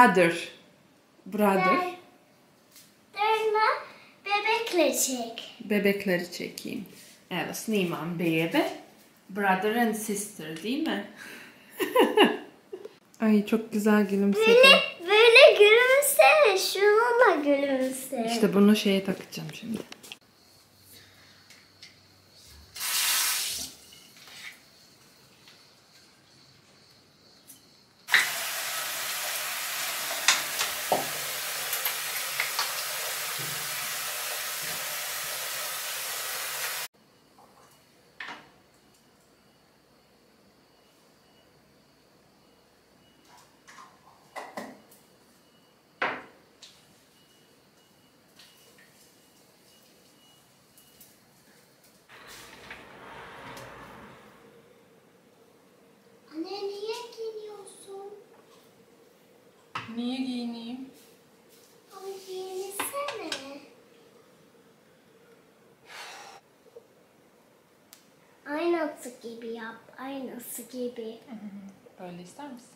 Brother. Brother. Dörna bebekleri çek. Bebekleri çekeyim. Evet, snimam bebe. Brother and sister değil mi? Ay çok güzel gülümsedin. Böyle gülümse. Şununla gülümse. İşte bunu şeye takacağım şimdi. Anne niye giyiniyorsun? Niye giyineyim? Ama giyinsene. Aynası gibi yap. Aynası gibi. Böyle ister misin?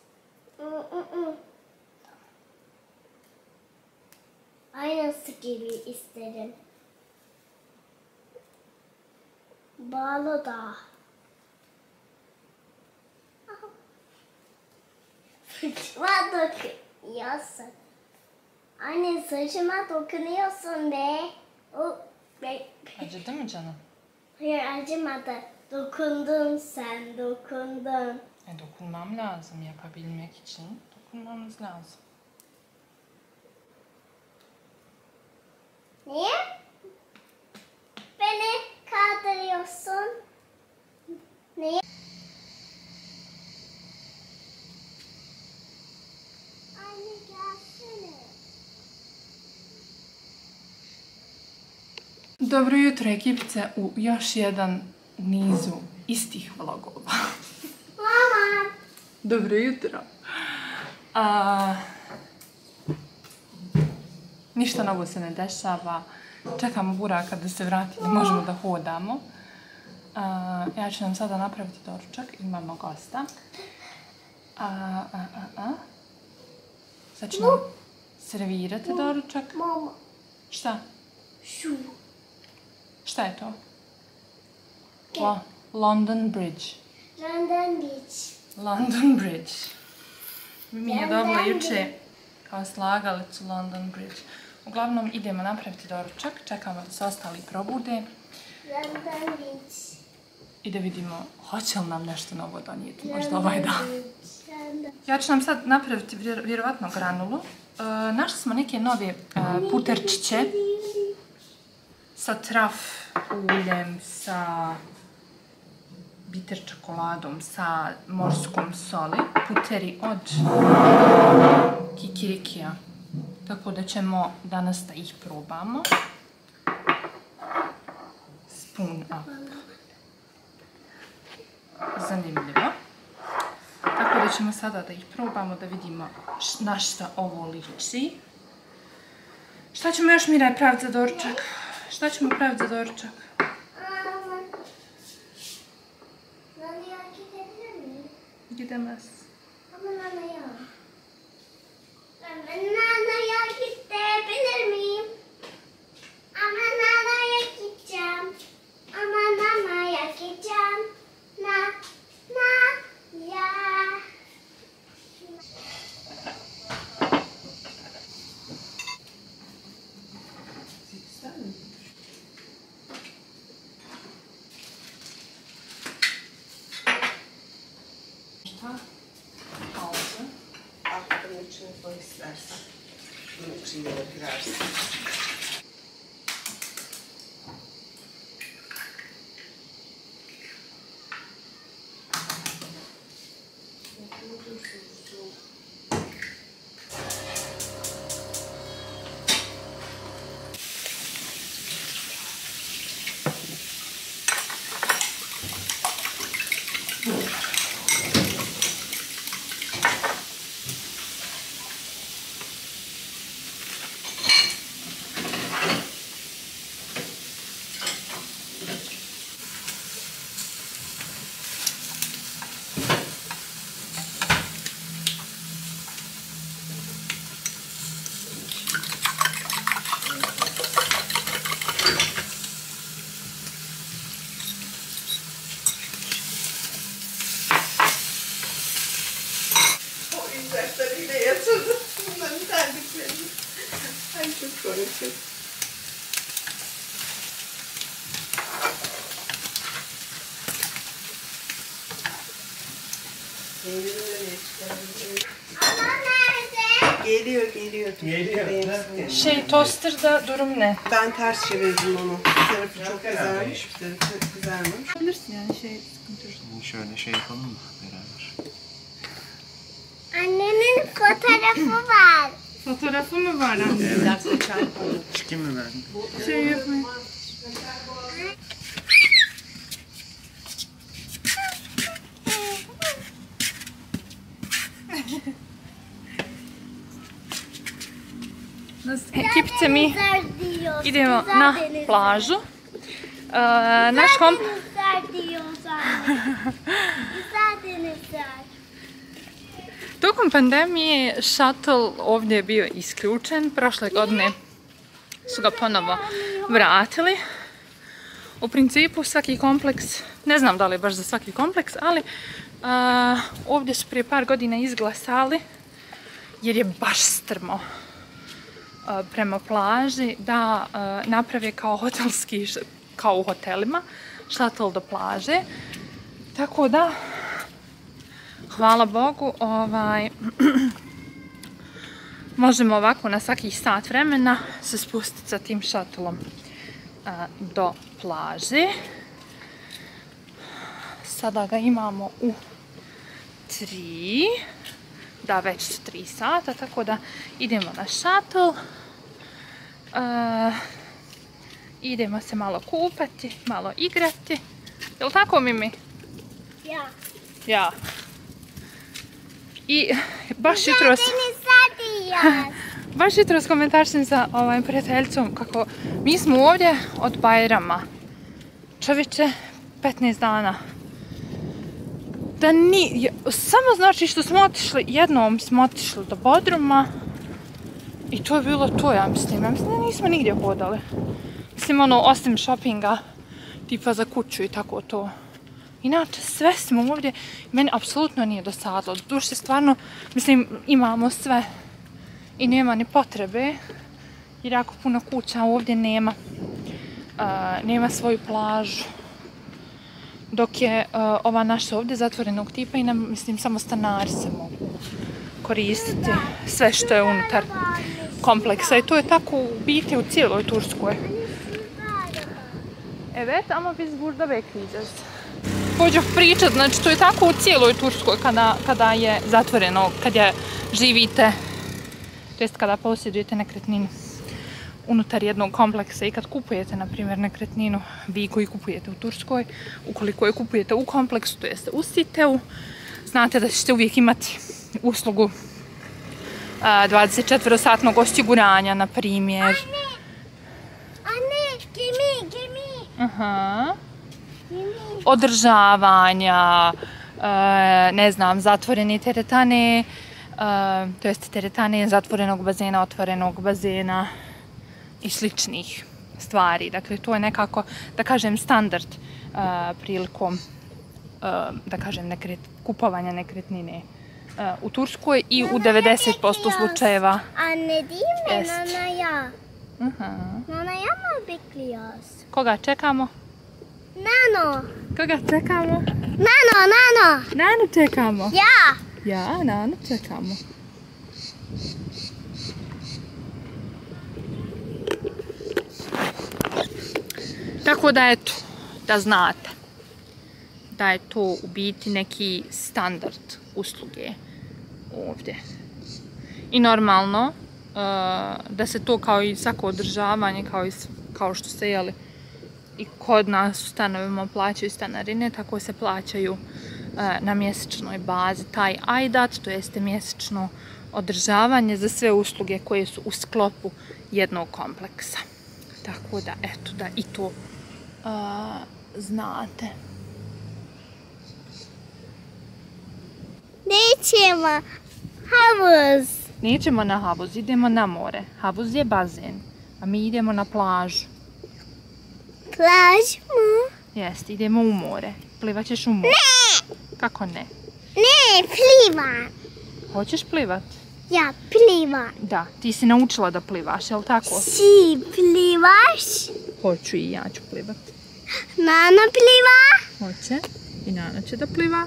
Aynası gibi isterim. Bağlı da. Saçıma dokunuyorsun. Anne saçıma dokunuyorsun be. Acıdı mı canım? Hayır acımadı. Dokundun sen, dokundun. Dokunmam lazım yapabilmek için. Dokunmamız lazım. Niye? Beni kaldırıyorsun. Niye? Anne gelsene. Dobro jutro ekipice u još jedan nizu istih vlogova. Mama. Dobro jutro. Ništa novo se ne dešava. Čekamo Buraka da se vrati da možemo da hodamo. Ja ću nam sada napraviti doručak. Imamo gosta. Sad ću nam servirati doručak. Mama. Šta? Şu. Šta je to? London Bridge. London Beach. London Bridge. Mi je London dobila Bridge. juče kao slagalicu London Bridge. Uglavnom idemo napraviti doručak, čekamo da se ostali probude London Beach. i da vidimo hoće li nam nešto novo donijeti, možda ovaj dan. London. Ja ću nam sad napraviti vjerovatno granulu. Našli smo neke nove puterčiće sa traf uljem, sa bitter čokoladom, sa morskom soli. Puteri od Kikirikija. Tako da ćemo danas da ih probamo. Spoon up. Zanimljivo. Tako da ćemo sada da ih probamo, da vidimo na šta ovo liči. Šta ćemo još Mira praviti za doručak? Šta ćemo praviti za doručak? Nana ya gidebilir miyim? Gidemez. Ama Nana ya. Nana ya gidebilir miyim? Ama Nana ya gideceğim. Ama Nana ya gideceğim. Ya. Ana nerede? Geliyor. Toster'da durum ne? Ben ters çevirdim onu. Bir tarafı çok güzelmiş, bir tarafı güzelmiş. Bilirsin yani sıkıntı yok. Şöyle yapalım mı beraber? Annemin fotoğrafı var. Fotoğrafı mı var anne? Biraz da çay koydum. Çıkayım mı ben? Yapmayın. Ekipce mi idemo na plažu. Naš komp... Denizler diyoruz anne. Güzel denizler. Tokom pandemije shuttle ovdje je bio isključen. Prošle godine su ga ponovo vratili. U principu svaki kompleks, ne znam da li je baš za svaki kompleks, ali ovdje su prije par godina izglasali, jer je baš strmo prema plaži, da naprave kao hotelski, kao u hotelima, shuttle do plaže. Tako da, hvala Bogu, možemo ovako na svakih sat vremena se spustiti sa tim šatlom do plaže. Sada ga imamo u 3, da već su 3 sata, tako da idemo na šatl. Idemo se malo kupati, malo igrati. Jel' tako, Mimi? Ja. Ja. I baš jutros... Baš jutros komentaršim sa prijateljicom kako mi smo ovdje od Bajrama. Čovječe, 15 dana. Da samo znači što smo otišli, jednom smo otišli do Bodruma i to je bilo to, ja mislim. Ja mislim da nismo nigdje hodali. Mislim, osim shoppinga, tipa za kuću i tako to. Inače, sve smo ovdje, meni apsolutno nije dosadilo. Duše, stvarno, mislim, imamo sve i nema ni potrebe, jer jako puno kuća ovdje nema. Nema svoju plažu. Dok je ova naša ovdje zatvorenog tipa i mislim, samo stanari se mogu koristiti sve što je unutar kompleksa. I to je tako u biti u cijeloj Turskoj. Evet, ama biz burada bekleyeceğiz. Hoću pričat, znači to je tako u cijeloj Turskoj kada je zatvoreno, kada živite, tj. kada posjedujete nekretninu unutar jednog kompleksa i kad kupujete, na primjer, nekretninu, vi koji kupujete u Turskoj, ukoliko je kupujete u kompleksu, to jest u siteu, znate da ćete uvijek imati uslugu 24-satnog osiguranja, na primjer. Anne, gemi. Aha. Održavanja, ne znam, zatvorene teretane, to jest teretane zatvorenog bazena, otvorenog bazena i sličnih stvari. Dakle, to je nekako, da kažem, standard prilikom, da kažem, kupovanja nekretnine u Turskoj i u 90% slučajeva. Anne, değil mi? Nana'ya. Aha. Nana'ya mı bekliyoruz? Koga čekamo? Nano. Koga čekamo? Nano. Nanu čekamo. Ja. Ja, Nanu čekamo. Tako da eto, da znate da je to u biti neki standard usluge ovdje. I normalno da se to kao i svako održavanje, kao što se jeli i kod nas u stanovima plaćaju stanarine, tako se plaćaju na mjesečnoj bazi taj ajdat, to jeste mjesečno održavanje za sve usluge koje su u sklopu jednog kompleksa. Tako da, eto, da i to znate. Nećemo havuz. Nećemo na havuz, idemo na more. Havuz je bazen, a mi idemo na plažu. Plaž mu? Jeste, idemo u more. Plivat ćeš u more. Ne! Kako ne? Ne, plivam. Hoćeš plivat? Ja plivam. Da, ti si naučila da plivaš, jel tako? Si plivaš? Hoću i ja ću plivat. Nana pliva? Hoće. I Nana će da pliva.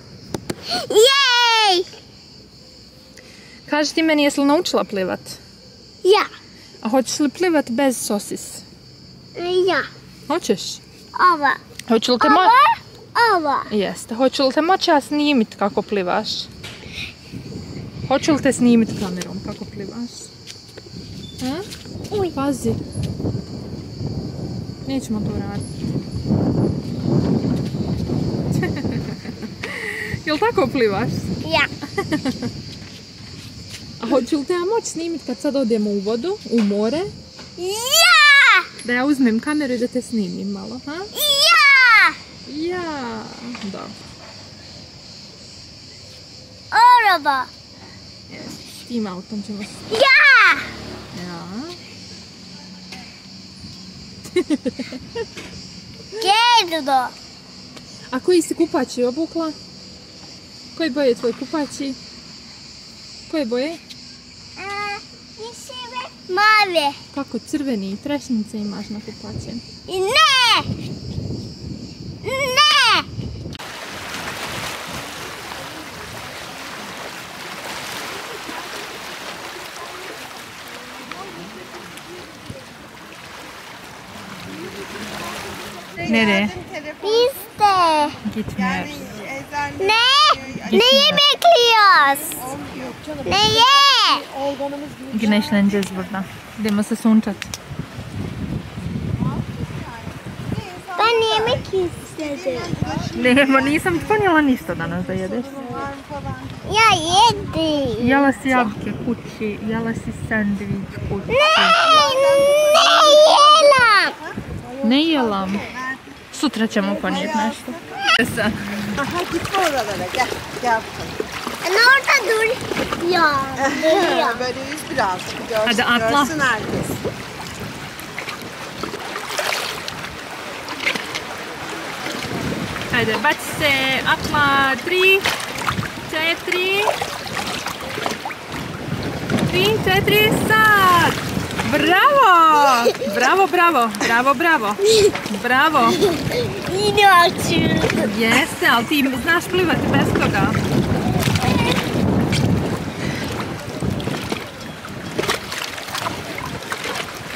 Jej! Kaži ti meni, jesi li naučila plivat? Ja. A hoćeš li plivat bez sosis? Ja. Hoćeš? Ova. Hoću li te Ova. Jeste. Hoću li te moći ja snimit kako plivaš? Hoću li te snimit kamerom kako plivaš? Uj. Pazi. Nećemo to raditi. Jel tako plivaš? Ja. A hoću li te ja moći snimit kad sad odemo u vodu, u more? Ja! Da ja uzmem kameru i da te snimim malo, ha? Ja! Ja, da. Araba. S tim autom ćemo... Ja! Ja. Gedo. A koji si kupaći obukla? Koje boje je tvoj kupaći? Koje boje? Mave. Kako crveni trešnjice imaš na kupaći? Ne! Ne! Nereye? Biz de. Gitmiyoruz. Ne? Neyi bekliyoruz? Neye? Güneşleneceğiz burada. Idemo se sunčat. Ben yemek istedim. Nemo, nisam ti ponijela ništa danas da jedeš. Ya yedim. Jela si jabuke kući, jela si sandvič kući. Ne yelam. Ne jelam. Sutra ćemo ponijeti nešto. Aha gitme oralara gel. Gel bakalım. Orada dur. Ya. Duruyor. Böyle yüz birazcık görsün, Hadi atla. görsün herkes. Hajde, baci se, atla, 3, 4, 3, 4, sad! Bravo! Bravo, bravo, bravo, bravo. Bravo. Yine açıldı. Jeste, ali ti znaš plivati bez toga.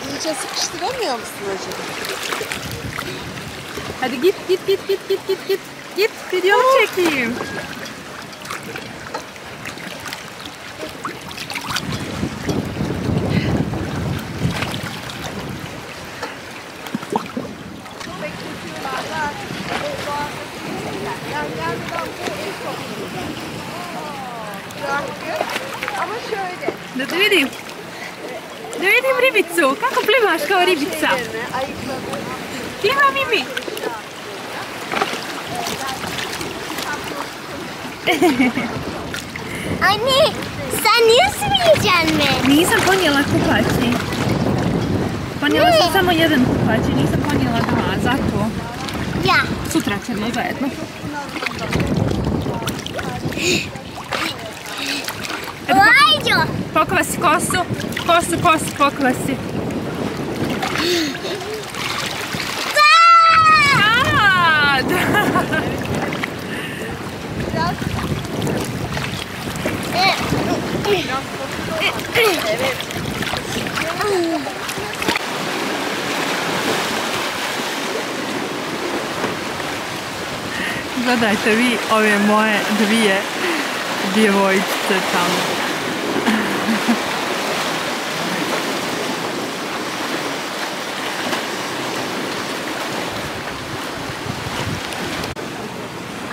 İyice sıkıştıramıyor musun acaba? Hadi git, git, git, git, git, git, git. Git, videonu çekeyim. Ama şöyle. Da vidim. Da vidim ribicu. Kako plivaš kao ribica? Ayıklarını. Pliva Mimi. Anne sen niye sürüyeceksin mi? Nisam ponijela kupaći. Ponijela sam samo jedan kupaći, nisam ponijela dva, zato. Ya. Sutra ćemo zajedno. Vajđo. Pokvasi kosu, kosu, pokvasi. Gledajte vi ove moje dvije djevojčice tamo.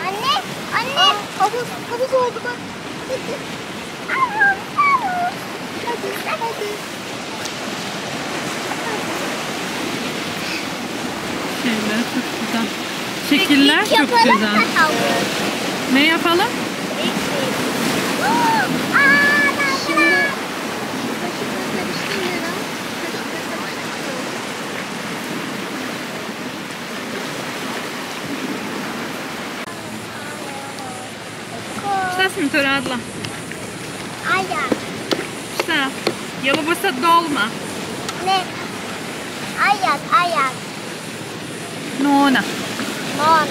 Anne. Havuz oldu bak. Hadi. Şeyler çok güzel. Şekiller çok güzel. Ne yapalım? Šta sam to radila? Ayak. Šta? Je li ovo sad dolma? Ne? Ayak. Nona. Nona.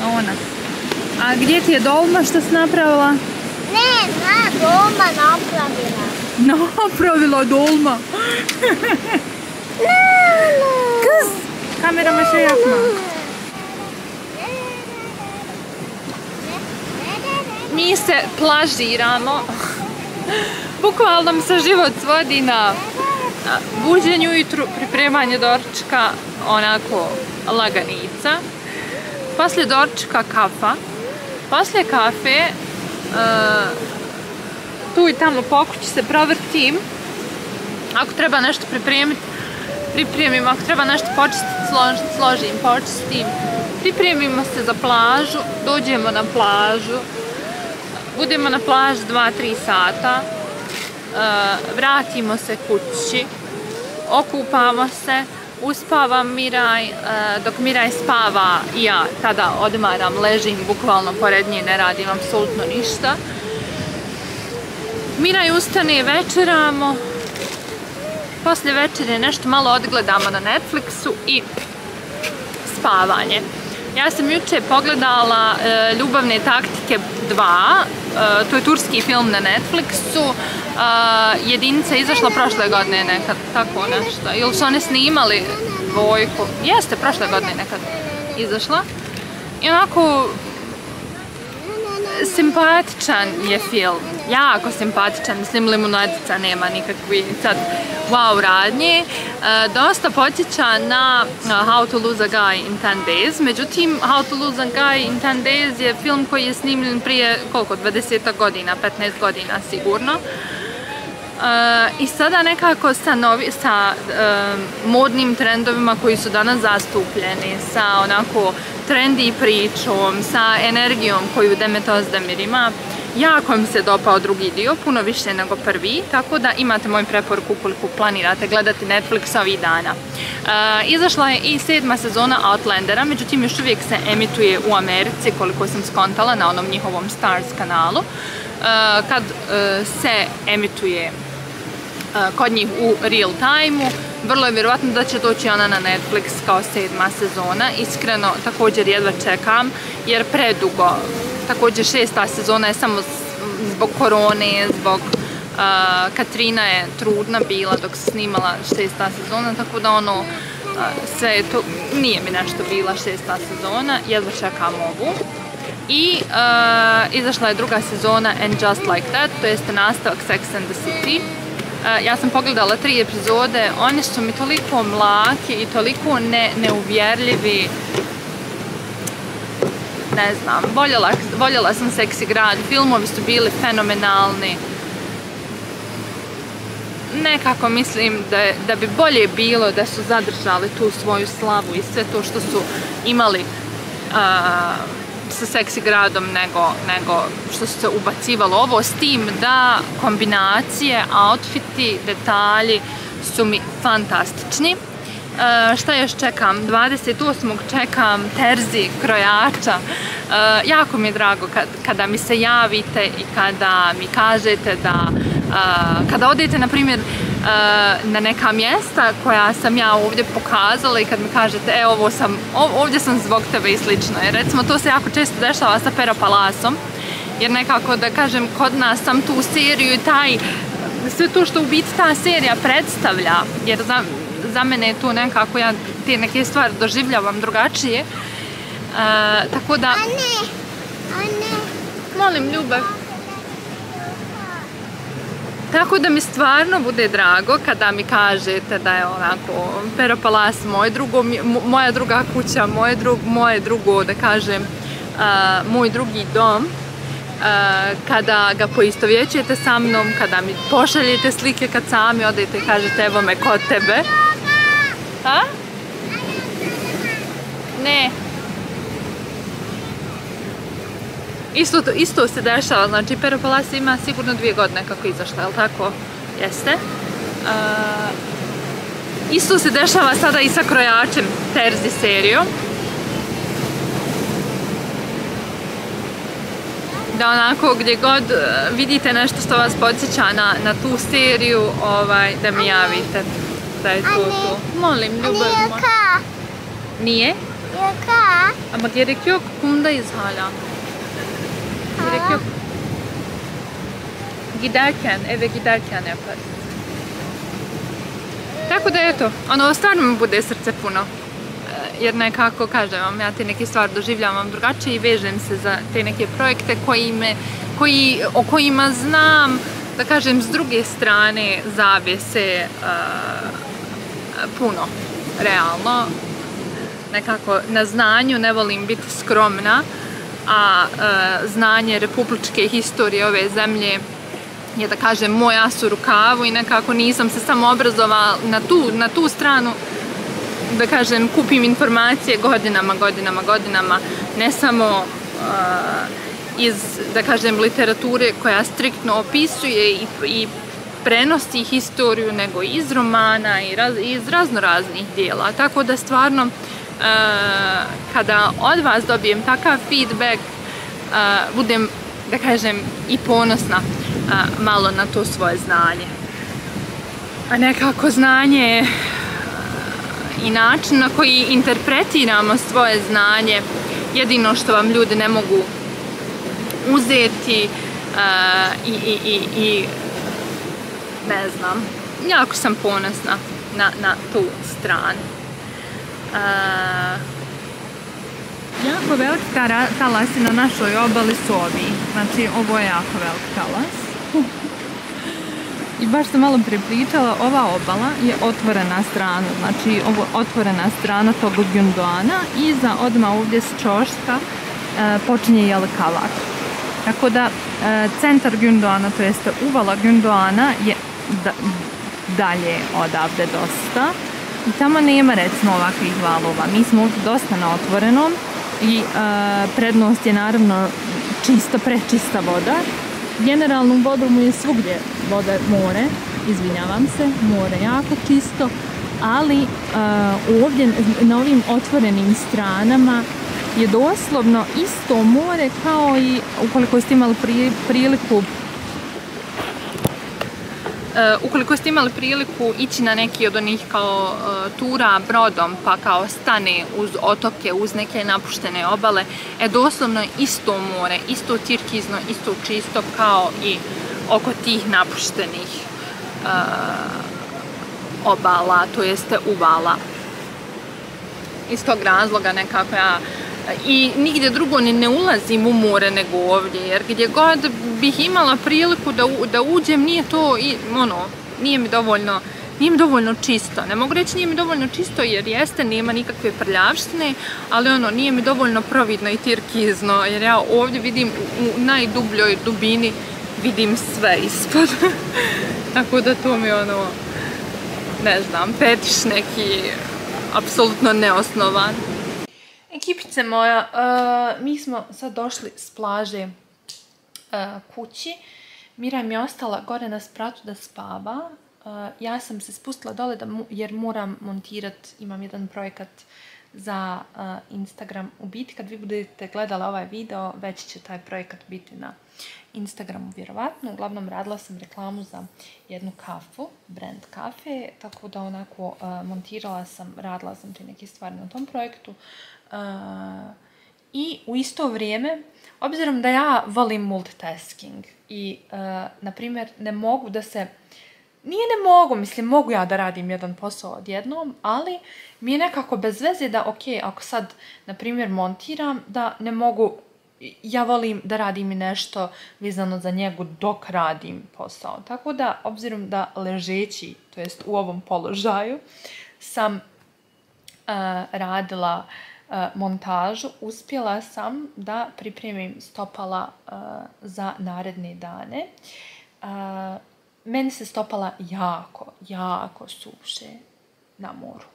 Nona. A gdje ti je dolma što si napravila? Ne, doma napravila. Napravila dolma. Kız. Kamerama şey yapma. Mi se plažiramo. Bukvalno mi se život svodi na buđenje ujutru, pripremanje doručka, onako laganica. Poslije doručka kafa. Poslije kafe tu i tamo po kući se provrtim. Ako treba nešto pripremim, ako treba nešto počistiti, složim, počistim. Pripremimo se za plažu, dođemo na plažu, budemo na plaži 2-3 sata, vratimo se kući, okupamo se, uspavam Miraj, dok Miraj spava i ja tada odmaram, ležim bukvalno pored nje, ne radim apsolutno ništa. Miraj ustane, večeramo, poslije večere nešto malo odgledamo na Netflixu i spavanje. Ja sam jučer pogledala Ljubavne taktike 2, to je turski film na Netflixu, Jedinica je izašla prošle godine nekad, tako nešto, ili su one snimali dvojku, jeste prošle godine nekad izašla i onako simpatičan je film, jako simpatičan, mislim limunadica nema nikakvi sad wow radnje, dosta podsjeća na How to Lose a Guy in 10 Days, međutim How to Lose a Guy in 10 Days je film koji je snimljen prije koliko, 20 godina, 15 godina sigurno. I sada nekako sa modnim trendovima koji su danas zastupljeni, sa onako trendi pričom, sa energijom koju Demet Özdemir ima, jako mi se dopao drugi dio, puno više nego prvi, tako da imate moju preporuku ukoliko planirate gledati Netflix ovih dana. Izašla je i 7. sezona Outlandera, međutim još uvijek se emituje u Americi, koliko sam skontala na onom njihovom Stars kanalu. Kad se emituje kod njih u real time-u, vrlo je vjerovatno da će doći ona na Netflix kao 7. sezona. Iskreno, također jedva čekam, jer predugo. Također 6. sezona je samo zbog korone, zbog Katrina je trudna bila dok se snimala 6. sezona, tako da ono, sve je to, nije mi nešto bila 6. sezona, jedva čekam ovu. I izašla je 2. sezona And Just Like That, to jeste nastavak Sex and the City. Ja sam pogledala 3 epizode, one su mi toliko mlaki i toliko neuvjerljivi. Ne znam, voljela sam Seksi grad, filmovi su bili fenomenalni. Nekako mislim da bi bolje bilo da su zadržali tu svoju slavu i sve to što su imali sa Seksi gradom nego što se ubacivalo ovo, s tim da kombinacije, outfiti, detalji su mi fantastični. Šta još čekam? 28. čekam terzi, krojača. Jako mi je drago kada mi se javite i kada mi kažete da kada odete, na primjer, na neka mjesta koja sam ja ovdje pokazala i kad mi kažete ovdje sam zbog tebe i slično. Jer recimo to se jako često dešava sa Pero Palasom, jer nekako da kažem kod nas sam tu seriju i sve to što u biti ta serija predstavlja, jer za mene je to nekako, ja te neke stvari doživljavam drugačije, tako da molim ljubav. Tako da mi stvarno bude drago kada mi kažete da je onako Pero Palas moja druga kuća, moje drugo, da kažem, moj drugi dom, kada ga poistovjećujete sa mnom, kada mi pošaljete slike kad sami odete i kažete evo me kod tebe. A? Ne. Isto se dešava, znači Pero Palas ima sigurno 2 godine kako izašla, je li tako? Jeste. Isto se dešava sada i sa krojačem terzi serijom. Da onako gdje god vidite nešto što vas podsjeća na tu seriju, da mi javite da je to. Molim, ljubav moja. Niye? Yaka. Ama gerek yok, kumdayız hala. Gerek yok. Giderken, eve giderken yaparız. Tako da eto, ono stvarno mi bude srce puno. Jer nekako, kažem vam, ja te neke stvari doživljavam drugačije i vežem se za te neke projekte o kojima znam, da kažem, s druge strane zavese puno, realno. Nekako na znanju ne volim biti skromna, a znanje republičke historije ove zemlje je, da kažem, moj as u rukavu i nekako nisam se samo obrazovala na tu stranu, da kažem, kupim informacije godinama, ne samo iz, da kažem, literature koja striktno opisuje i prenosi historiju, nego iz romana i iz raznoraznih dijela. Tako da stvarno, kada od vas dobijem takav feedback, budem, da kažem, i ponosna malo na to svoje znanje. A nekako znanje i način na koji interpretiramo svoje znanje jedino što vam ljudi ne mogu uzeti i ne znam, jako sam ponosna na tu stranu. Jako veliki talasi na našoj obali su ovi. Znači, ovo je jako velik talas. I baš sam malo prepričala, ova obala je otvorena strana, znači ovo otvorena strana tog Gunduana i iza odmah ovdje s ćoška počinje Jelikalak. Tako da centar Gunduana, to jeste uvala Gunduana je dalje odavde dosta i tamo nema recimo ovakvih valova. Mi smo ovdje dosta na otvorenom i prednost je naravno prečista voda. Generalno u Bodrumu je svugdje voda, more, izvinjavam se, more jako čisto, ali ovdje na ovim otvorenim stranama je doslovno isto more kao i ukoliko ste imali priliku ići na neki od onih kao tura brodom pa kao stane uz otoke, uz neke napuštene obale, doslovno isto more, isto tirkizno, isto čisto kao i oko tih napuštenih obala, to jeste uvala. Iz tog razloga nekako ja i nigdje drugo ne ulazim u more nego ovdje, jer gdje god bih imala priliku da uđem, nije mi dovoljno čisto. Ne mogu reći nije mi dovoljno čisto jer jeste, nema nikakve prljavštine, ali nije mi dovoljno providno i tirkizno, jer ja ovdje vidim u najdubljoj dubini, vidim sve ispod. Tako da to mi ne znam, fetiš neki apsolutno neosnovan. Ekipice moja, mi smo sad došli s plaže kući. Mira mi je ostala gore na spratu da spava. Ja sam se spustila dole jer moram montirati, imam jedan projekat za Instagram. U biti kad vi budete gledali ovaj video, već će taj projekat biti na Instagramu vjerovatno. Uglavnom radila sam reklamu za jednu kafu, brand kafe, tako da onako radila sam te neke stvari na tom projektu. I u isto vrijeme, obzirom da ja volim multitasking i, na primjer, ne mogu da se, mogu ja da radim jedan posao odjednom, ali mi je nekako bez veze da, ako sad, na primjer, montiram, da ne mogu, ja volim da radim i nešto vezano za njegu dok radim posao. Tako da, obzirom da ležeći, to jest u ovom položaju, sam radila montažu, uspjela sam da pripremim stopala za naredne dane. Meni se stopala jako suše na moru.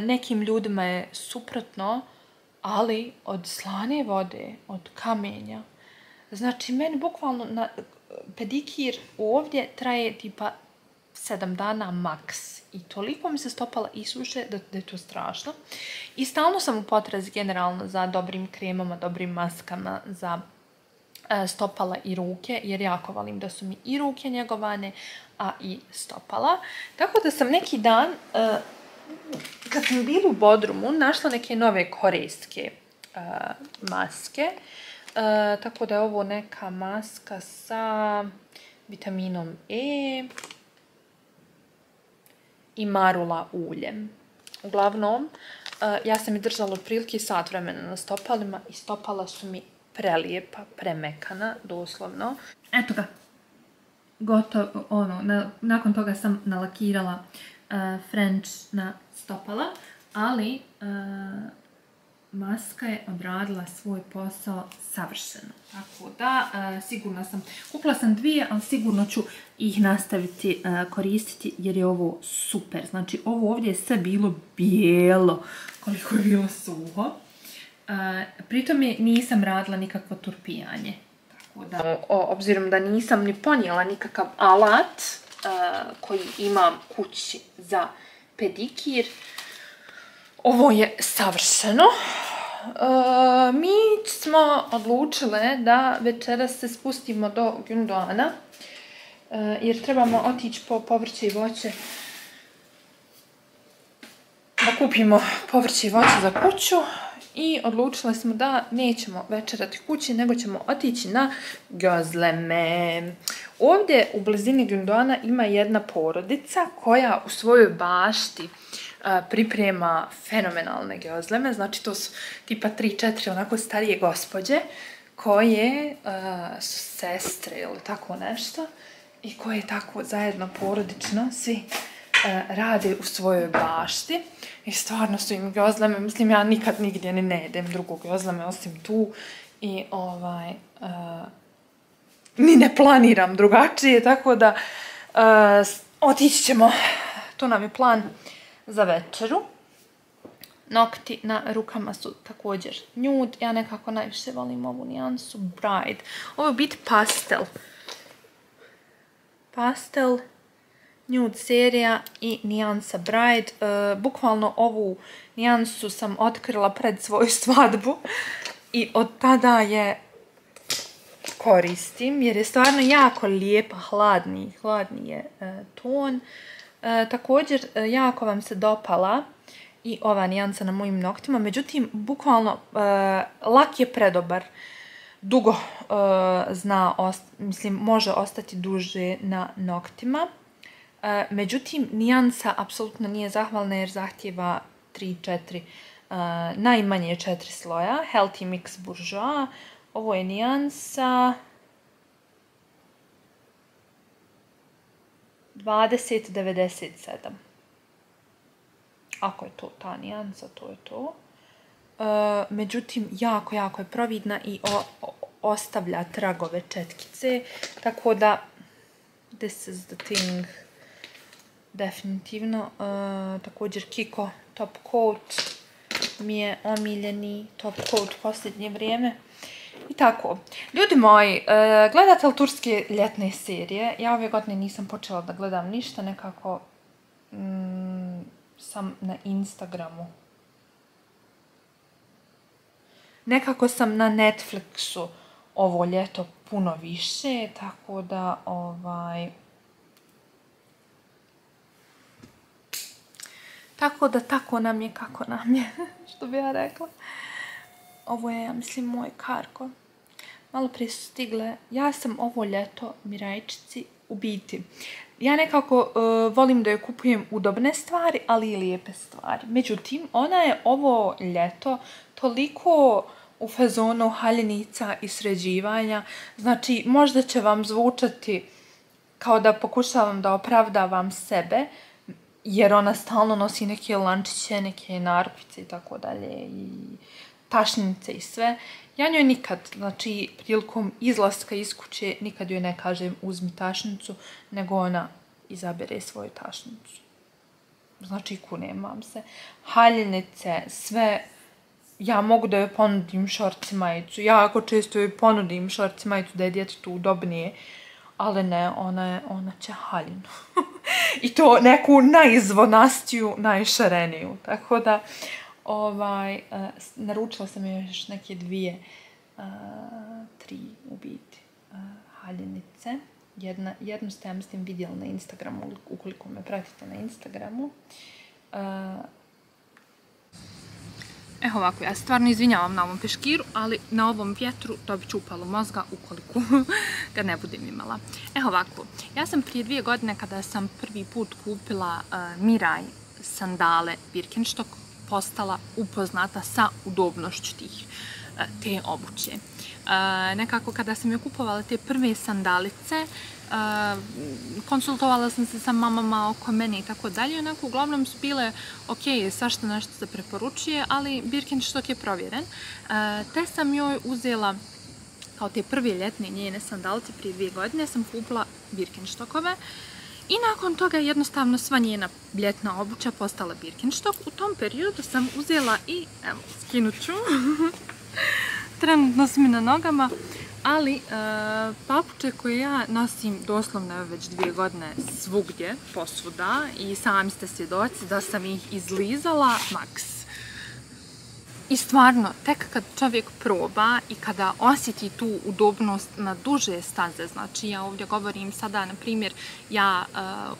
Nekim ljudima je suprotno, ali od slane vode, od kamenja. Znači, meni bukvalno pedikir ovdje traje tipa 7 dana maks. I toliko mi se stopala isuše da je to strašno. I stalno sam u potrazi generalno za dobrim kremama, dobrim maskama za stopala i ruke, jer jako volim da su mi i ruke njegovane, a i stopala. Tako da sam neki dan, kad sam bila u Bodrumu, našla neke nove korejske maske. Tako da je ovo neka maska sa vitaminom E i marula uljem. Uglavnom, ja sam je držala otprilike sat vremena na stopalima i stopala su mi prelijepa, premekana, doslovno. Eto ga. Gotovo, nakon toga sam nalakirala French na stopala, ali maska je odradila svoj posao savršeno. Tako da, sigurno sam, kupila sam 2, ali sigurno ću ih nastaviti koristiti jer je ovo super. Znači, ovo ovdje je sve bilo bijelo, koliko je bilo suho. Pritom nisam radila nikakvo turpijanje. Tako da, obzirom da nisam ni ponijela nikakav alat koji imam kući za pedikir, ovo je savršeno. Mi smo odlučile da večeras se spustimo do Gündoğan'a jer trebamo otići po povrće i voće da kupimo povrće i voće za kuću i odlučile smo da nećemo večerati kući, nego ćemo otići na gözleme. Ovdje u blizini Gündoğan'a ima jedna porodica koja u svojoj bašti priprema fenomenalne gözleme, znači to su tipa 3-4 onako starije gospođe koje su sestre ili tako nešto i koje tako zajedno porodično svi rade u svojoj bašti i stvarno su im gözleme, mislim ja nikad nigdje ni ne jedem drugo gözleme osim tu i ni ne planiram drugačije, tako da otići ćemo, to nam je plan za večeru. Nokti na rukama su također nude. Ja nekako najviše volim ovu nijansu Bride. Ovo je biti pastel. Pastel, nude serija i nijansa Bride. Bukvalno ovu nijansu sam otkrila pred svoju svadbu i od tada je koristim jer je stvarno jako lijepa, hladni je ton. Također, jako vam se dopala i ova nijansa na mojim noktima, međutim, bukvalno, lak je predobar, dugo može ostati duže na noktima, međutim, nijansa apsolutno nije zahvalna jer zahtjeva 3-4, najmanje 4 sloja, Healthy Mix Bourjois, ovo je nijansa 2097. Ako je to ta nijansa, to je to. Međutim, jako je providna i ostavlja tragove četkice. Tako da, this is the thing. Definitivno. Također Kiko Top Coat mi je omiljeni top coat u posljednje vrijeme. I tako. Ljudi moji, gledate li turske ljetne serije? Ja ove godine nisam počela da gledam ništa, nekako sam na Instagramu. Nekako sam na Netflixu ovo ljeto puno više, tako da tako nam je kako nam je, što bi ja rekla. Ovo je, ja mislim, moj kargo. Malo prije su stigle. Ja sam ovo ljeto, Mirajčici, u biti. Ja nekako volim da joj kupujem udobne stvari, ali i lijepe stvari. Međutim, ona je ovo ljeto toliko u fazonu haljenica i sređivanja. Znači, možda će vam zvučati kao da pokušavam da opravdavam sebe, jer ona stalno nosi neke lančiće, neke narukvice i tako dalje, i tašnice i sve. Ja njoj nikad, znači prilikom izlaska iz kuće, nikad joj ne kažem uzmi tašnicu, nego ona izabere svoju tašnicu. Znači kunem vam se. Haljenice, sve, ja mogu da joj ponudim šorci majicu. Ja jako često joj ponudim šorci majicu da je djetetu udobnije, ali ne, ona će haljinu. I to neku najzvonastiju, najšareniju. Tako da, naručila sam joj još neke 2, 3 u biti haljenice. Jednu ste, ja mislim, vidjeli na Instagramu, ukoliko me pratite na Instagramu. Evo ovako, ja se stvarno izvinjavam na ovom peškiru, ali na ovom vjetru dobit ću upalu mozga ukoliko ga ne budem imala. Evo ovako, ja sam prije 2 godine kada sam prvi put kupila Miraj sandale Birkenstock postala upoznata sa udobnošću te obuće. Nekako kada sam joj kupovala te prve sandalice, konsultovala sam se sa mamama oko mene i tako dalje. Onako, uglavnom su bile ok, svašta nešto se preporučuje, ali Birkenstock je provjeren. Te sam joj uzela kao te prve ljetne njene sandalice prije 2 godine, sam kupila Birkenstockove. I nakon toga jednostavno sva njena ljetna obuća postala Birkenstock. U tom periodu sam uzela i, evo, skinut ću, trenutno su mi na nogama, ali papuče koje ja nosim doslovno već 2 godine svugdje, posvuda, i sami ste svjedoci da sam ih izlizala maks. I stvarno, tek kad čovjek proba i kada osjeti tu udobnost na duže staze, znači ja ovdje govorim sada, na primjer, ja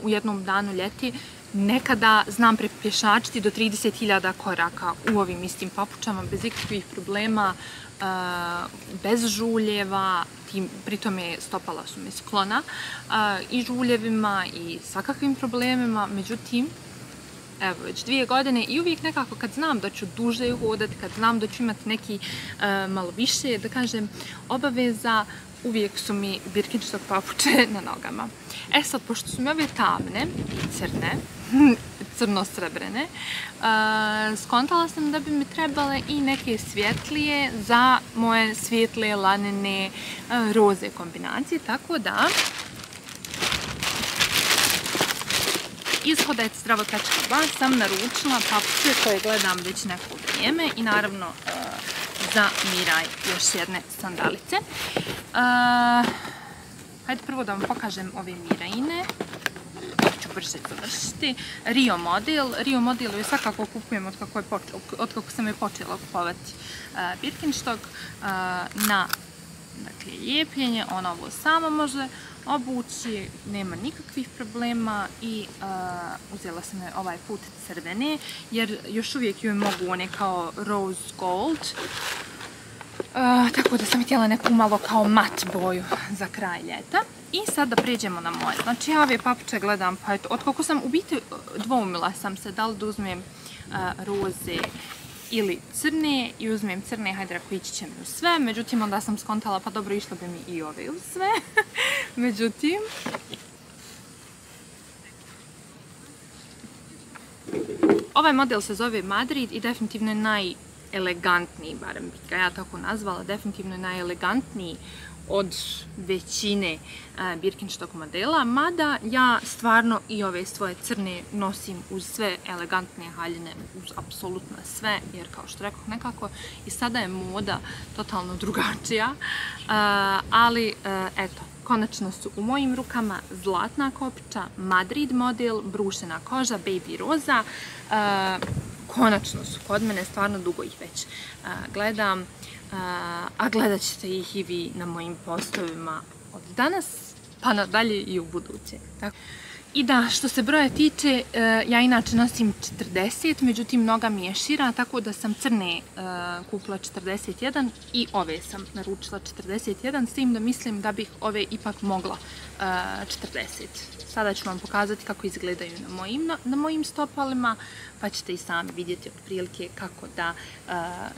u jednom danu ljeti nekada znam prepješačiti do 30.000 koraka u ovim istim papučama, bez ikakvih problema, bez žuljeva, pritome stopala su mi sklona i žuljevima i svakakvim problemima, međutim, evo, već 2 godine i uvijek nekako kad znam da ću duže hodati, kad znam da ću imati neki malo više, da kažem, obaveza, uvijek su mi Birkenstock papuče na nogama. E sad, pošto su mi ove tamne i crne, crno-srebrene, skontala sam da bi mi trebale i neke svjetlije za moje svijetle, lanene, roze kombinacije, tako da iz Hodec Zdravotečka 2 sam naručila papuče koje gledam već neko vrijeme i naravno za Miraj još jedne sandalice. Hajde prvo da vam pokažem ove Mirajine. Ću brže završiti. Rio model je svakako kupujem od kako sam je počela kupovati Birkenstock na lijepljenje. Ona ovo samo može obući, nema nikakvih problema i uzela sam je ovaj put crvene jer još uvijek joj mogu one kao rose gold. Tako da sam htjela neku malo kao mat boju za kraj ljeta. I sad da pređemo na moje. Znači ja ove papuče gledam, pa eto, otkako sam u biti dvoumila sam se da li da uzmem roze ili crne i uzmem crne, hajde ako ići će mi u sve, međutim onda sam skontala pa dobro išlo bi mi i ove u sve, međutim ovaj model se zove Madrid i definitivno je najelegantniji, barem bih ga ja tako nazvala, definitivno je najelegantniji od većine Birkenstock modela, mada ja stvarno i ove svoje crne nosim uz sve elegantne haljine, uz apsolutno sve, jer kao što rekoh nekako i sada je moda totalno drugačija, ali eto, konačno su u mojim rukama zlatna kopča, Madrid model, brušena koža, baby roza, konačno su kod mene, stvarno dugo ih već gledam, a gledat ćete ih i vi na mojim postovima od danas pa nadalje i u buduće. I da, što se broja tiče, ja inače nosim 40, međutim noga mi je šira, tako da sam crne kupila 41 i ove sam naručila 41, s tim da mislim da bih ove ipak mogla 40. Sada ću vam pokazati kako izgledaju na mojim stopalima, pa ćete i sami vidjeti otprilike kako da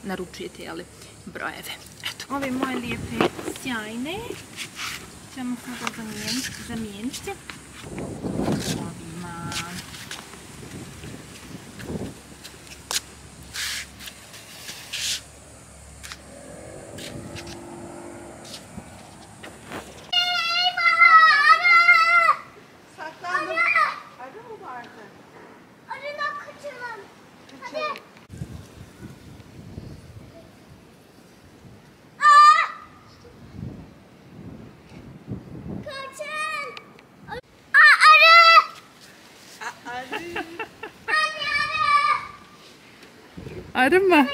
naručujete brojeve. Eto, ove moje lijepe sjajne ćemo sada zamijeniti ovima. Arı mı?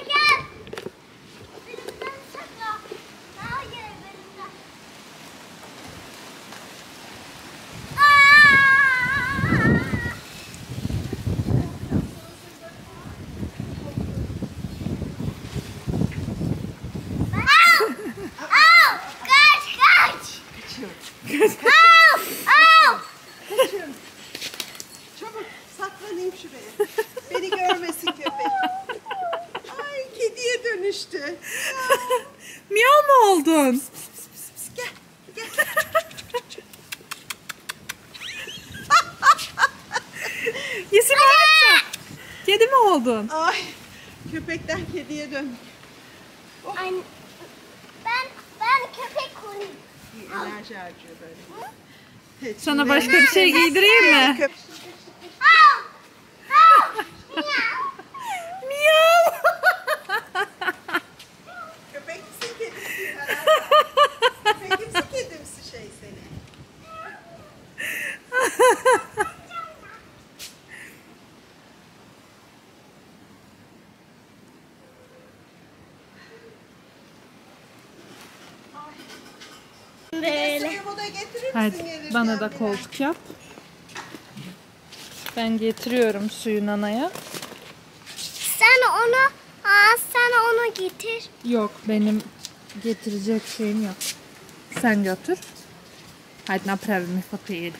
düştü. Miyav mu oldun? Gel. Yüzünü açsana. Kedi mi oldun? Ay. Köpekten kediye döndük. Anne, ben köpek olayım. Bir enerji harcıyor böyle. Evet, Sana şimdi- başka bir şey giydireyim mi? Köp- Miyav. Köpek misin kedi misin? Köpek misin kedi misin şey seni? Böyle. Suyumu da getirir misin Hadi gelirken bana da biraz? koltuk yap. Ben getiriyorum suyu nanaya. Sen onu getir. Yok benim getirecek şeyim yok. Sen götür. Hadi naprawimy fotel.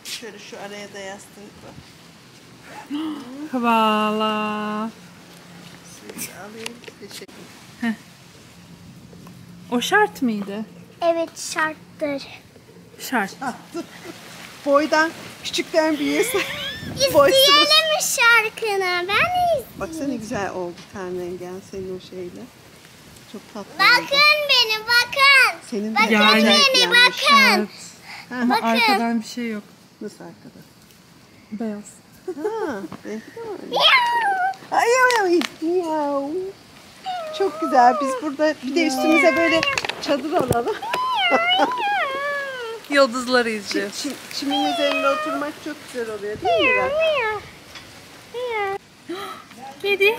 Şöyle şu araya da yastık var. Hvala. Suyu da alayım. Teşekkür. O şart mıydı? Evet şarttır. Şart. Boydan küçükten büyüğe İsteyelim mi şarkını? Ben de isteyeyim. Baksana ne güzel oldu ten rengen senin o şeyle. Çok tatlı oldu. Bakın beni bakın. Senin de Bakın acayip beni yanmış. bakın. Ama Bakın. arkadan bir şey yok. Nasıl arkada? Beyaz. Ha, rengi de var. Ay ay ay. Miau. Çok güzel. Biz burada bir de üstümüze böyle çadır alalım. Yıldızları izliyoruz. Çimin üzerinde oturmak çok güzel oluyor değil mi Miray? Kedi.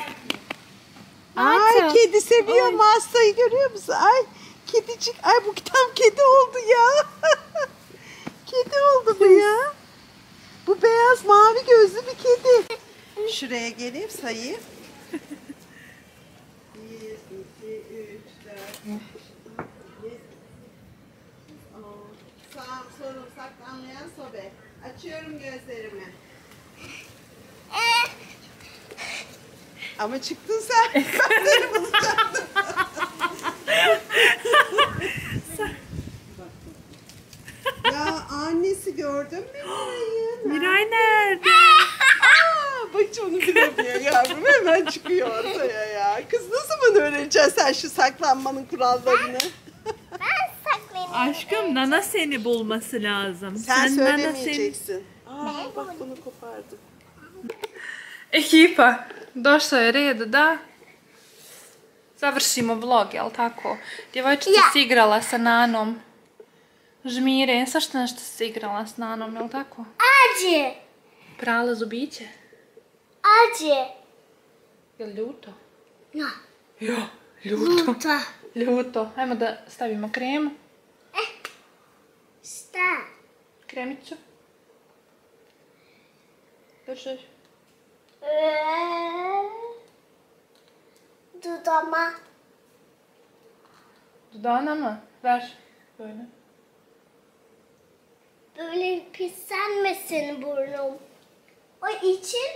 Ay kedi seviyor Masta'yı görüyor musun? Ay kedicik. Ay bu tam kedi oldu ya. Kedi oldu bu ya. Bu beyaz mavi gözlü bir kedi. Şuraya geleyim sayayım. 1, 2, 3, 4, 5, 6, 7, 10. Sağ solum saklanmayan sobe. Açıyorum gözlerimi. Ama çıktın sen. Ben seni bulacaktım. Ya annesi gördün mü Miray'ı? Miray nerede? Aa, bak onu bilemiyor yavrum. Hemen çıkıyor ortaya ya. Kız nasıl bana öğreteceksin sen şu saklanmanın kurallarını? Ben saklayayım. Aşkım Nana seni bulması lazım. Sen Nana söylemeyeceksin. Aa, bak bunu kopardım. Ekipa, došlo je red da završimo vlog, jel tako? Djevojčica se igrala sa Nanom. Žmire, svašta nešto se igrala s Nanom, jel tako? Acı. Prala zubiće. Acı. Jel ljuto? Ja. Jo, ljuto. Luta. Ljuto. Ajmo da stavimo kremu. Šta? Kremicu. Drži. Dudama. Dudağına mı? Ver. Böyle. Böyle pislenmesin burnum. O için.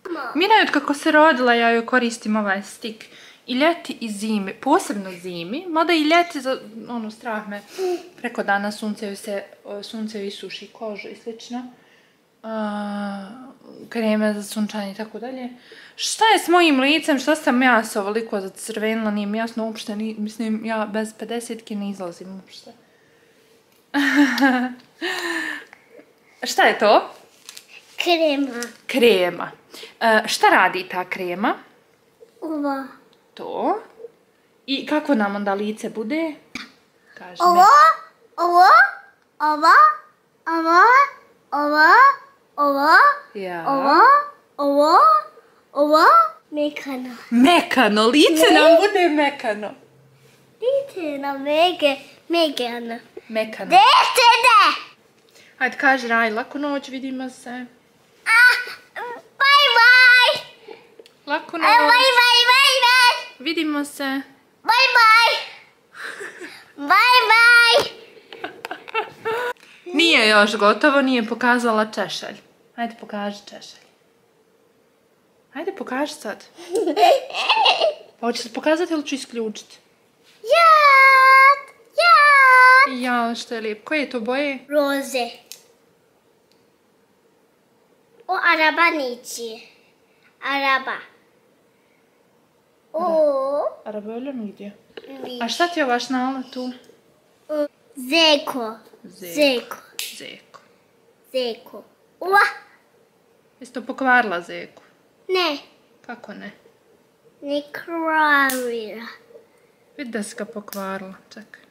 Ama. Mira, od kako se rodila, ja joj koristim ovaj stik. I ljeti i zimi, posebno zimi, mada i ljeti, ono, strah me, preko dana sunce joj isuši kožu i slično. Kreme za sunčanje i tako dalje. Šta je s mojim licem, šta sam ja se ovoliko zacrvenila, nije mi jasno uopšte, mislim, ja bez 50-ki ne izlazim uopšte. Šta je to? Krema. Krema. Šta radi ta krema? Ovo. To. I kako nam onda lice bude? Kaži Ovo. me. Ovo. Ovo. Ovo. Ovo. Ovo. Ja. Ovo. Ovo. Ovo. Mekano. Mekano, lice nam bude mekano. Dite na Megano. Mekano. Dite de. Hajde, kaži Raj, laku noć, vidimo se. Bye bye. Laku Bye noć, bye bye bye. vidimo se. Bye bye. Bye bye. Nije još gotovo, nije pokazala češelj. Hajde, pokaži češelj. Hajde, pokaži sad. Pa hoćeš li pokazati ili ću isključiti? Jad! Ja, što je lijep. Koje je to boje? Roze. O, araba neći. Araba. O, Araba öyle mi gidiyor? vi. A šta ti je vaš nala tu? Zeko. Zeko. Zeko. Zeko. Ua! Jesi to pokvarila Zeku? Ne. Kako ne? Ne kravira. Vidi da si ga pokvarila. Čekaj.